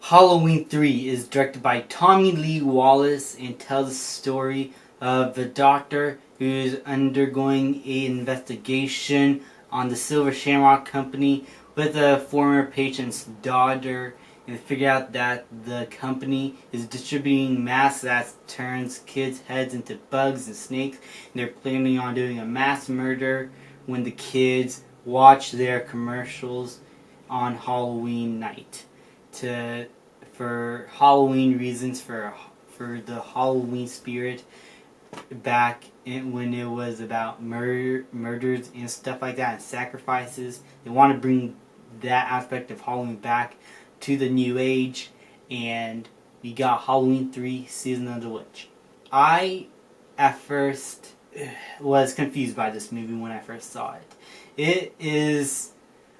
Halloween 3 is directed by Tommy Lee Wallace and tells the story of a doctor who's undergoing an investigation on the Silver Shamrock Company with a former patient's daughter, and figure out that the company is distributing masks that turns kids' heads into bugs and snakes, and they're planning on doing a mass murder when the kids watch their commercials on Halloween night for Halloween reasons, for the Halloween spirit back when it was about murders and stuff like that and sacrifices. They want to bring that aspect of Halloween back to the new age, and we got Halloween 3 Season of the Witch. I at first was confused by this movie when I first saw it. It is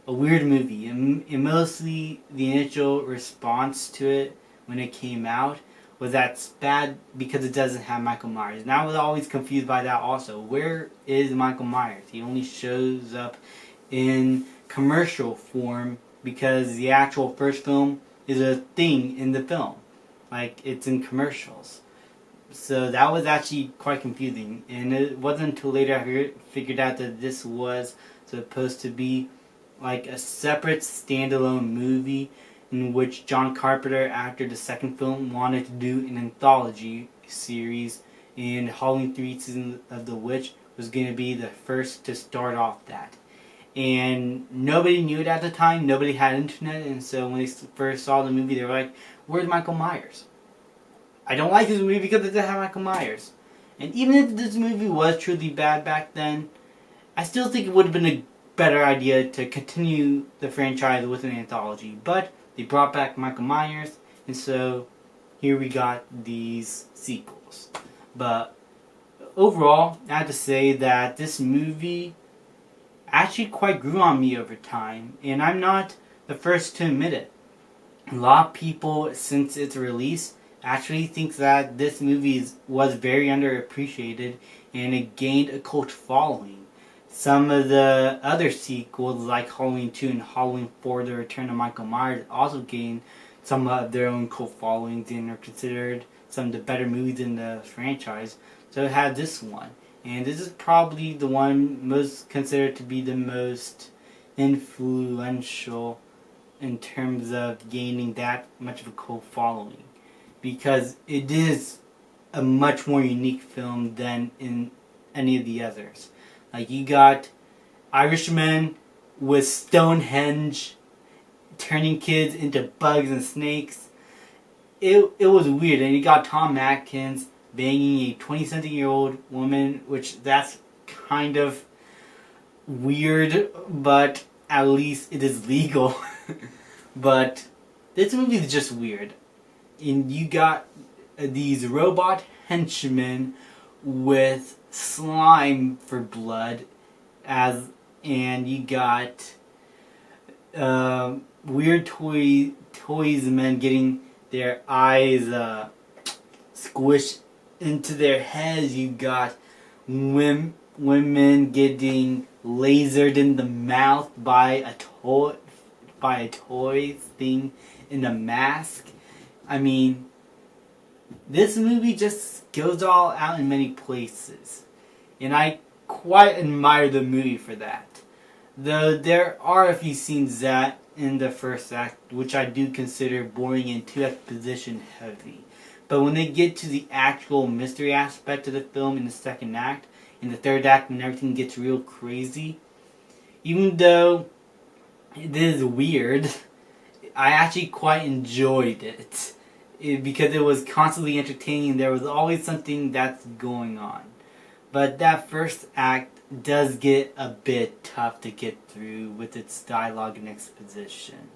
a weird movie, and mostly the initial response to it when it came out was that it's bad because it doesn't have Michael Myers. And I was always confused by that also. Where is Michael Myers? He only shows up in commercial form because the actual first film is a thing in the film. Like, it's in commercials. So that was actually quite confusing. And it wasn't until later I figured out that this was supposed to be like a separate standalone movie in which John Carpenter, after the second film, wanted to do an anthology series, and Halloween 3 Season of the Witch was going to be the first to start off that. And nobody knew it at the time, nobody had internet, and so when they first saw the movie, they were like, where's Michael Myers? I don't like this movie because it doesn't have Michael Myers. And even if this movie was truly bad back then, I still think it would have been a better idea to continue the franchise with an anthology. But they brought back Michael Myers, and so here we got these sequels. But overall, I have to say that this movie actually quite grew on me over time, and I'm not the first to admit it. A lot of people, since its release, actually think that this movie was very underappreciated, and it gained a cult following. Some of the other sequels, like Halloween 2 and Halloween 4, The Return of Michael Myers, also gained some of their own cult followings and are considered some of the better movies in the franchise. So it had this one. And this is probably the one most considered to be the most influential in terms of gaining that much of a cult following. Because it is a much more unique film than in any of the others. Like, you got Irishmen with Stonehenge turning kids into bugs and snakes. It was weird. And you got Tom Atkins banging a 20-something-year-old woman, which that's kind of weird, but at least it is legal. But this movie is just weird. And you got these robot henchmen with slime for blood, and you got weird toys men getting their eyes squished into their heads. You got women getting lasered in the mouth by a toy thing in a mask. I mean, this movie just goes all out in many places, and I quite admire the movie for that. Though there are a few scenes that in the first act which I do consider boring and too exposition heavy. But when they get to the actual mystery aspect of the film in the second act, in the third act when everything gets real crazy, even though it is weird, I actually quite enjoyed it. Because it was constantly entertaining. There was always something that's going on. But that first act does get a bit tough to get through with its dialogue and exposition.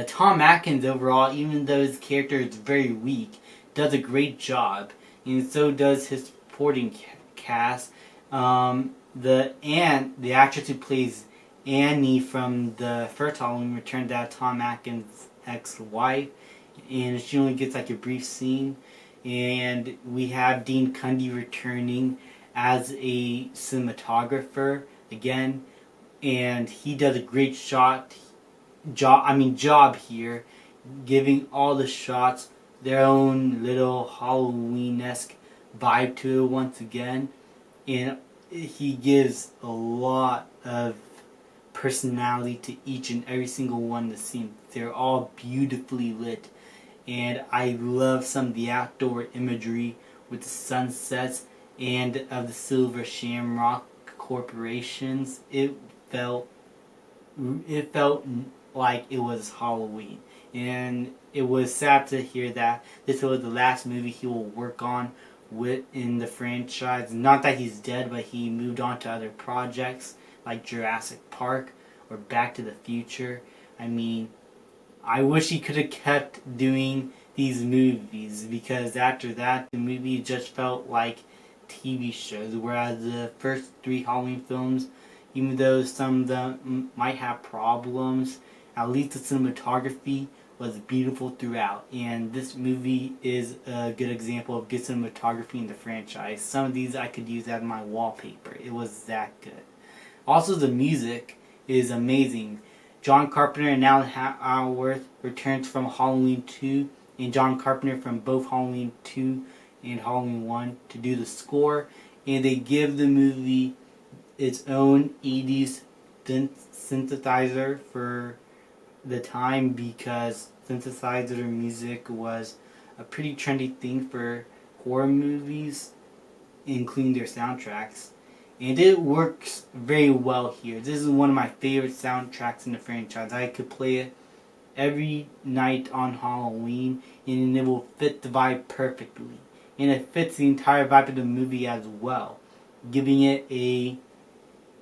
Tom Atkins overall, even though his character is very weak, does a great job. And so does his supporting cast. The actress who plays Annie from the first Halloween Returns out Tom Atkins' ex-wife. And she only gets like a brief scene. And we have Dean Cundey returning as a cinematographer again, and he does a great job here. giving all the shots their own little Halloween-esque vibe to it once again. And he gives a lot of personality to each and every single one of the scenes. They're all beautifully lit. And I love some of the outdoor imagery with the sunsets and of the Silver Shamrock corporations. It felt like it was Halloween. And it was sad to hear that this was the last movie he will work on in the franchise. Not that he's dead, but he moved on to other projects like Jurassic Park or Back to the Future. I mean, I wish he could have kept doing these movies, because after that the movie just felt like TV shows, whereas the first 3 Halloween films, even though some of them might have problems, at least the cinematography was beautiful throughout. And this movie is a good example of good cinematography in the franchise. Some of these I could use as my wallpaper. It was that good. Also, the music is amazing. John Carpenter and Alan Howarth returns from Halloween 2 and John Carpenter from both Halloween 2 and Halloween 1 to do the score. And they give the movie its own 80s synthesizer for the time, because synthesizer music was a pretty trendy thing for horror movies, including their soundtracks. And it works very well here. This is one of my favorite soundtracks in the franchise. I could play it every night on Halloween and it will fit the vibe perfectly. And it fits the entire vibe of the movie as well, giving it a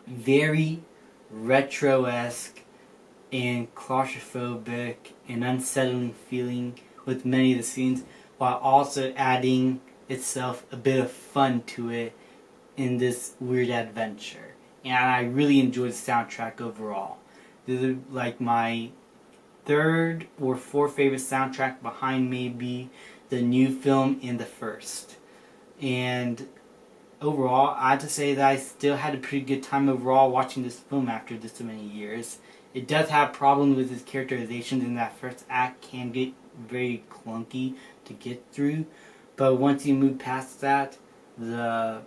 very retro-esque and claustrophobic and unsettling feeling with many of the scenes, while also adding itself a bit of fun to it in this weird adventure. And I really enjoyed the soundtrack overall. This is like my 3rd or 4th favorite soundtrack, behind maybe the new film and the first. And overall, I have to say that I still had a pretty good time overall watching this film after this many years. It does have problems with its characterizations, and that first act can get very clunky to get through. But once you move past that, the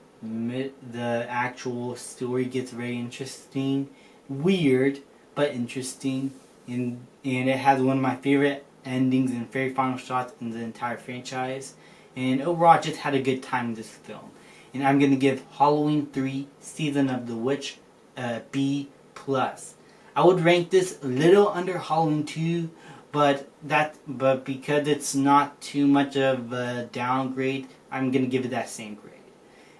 actual story gets very interesting, weird but interesting, and it has one of my favorite endings and very final shots in the entire franchise. And overall, I just had a good time with this film. And I'm gonna give Halloween 3: Season of the Witch a B+. I would rank this a little under Halloween 2, but because it's not too much of a downgrade, I'm gonna give it that same grade.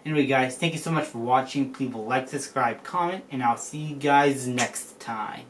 Anyway guys, thank you so much for watching. Please like, subscribe, comment, and I'll see you guys next time.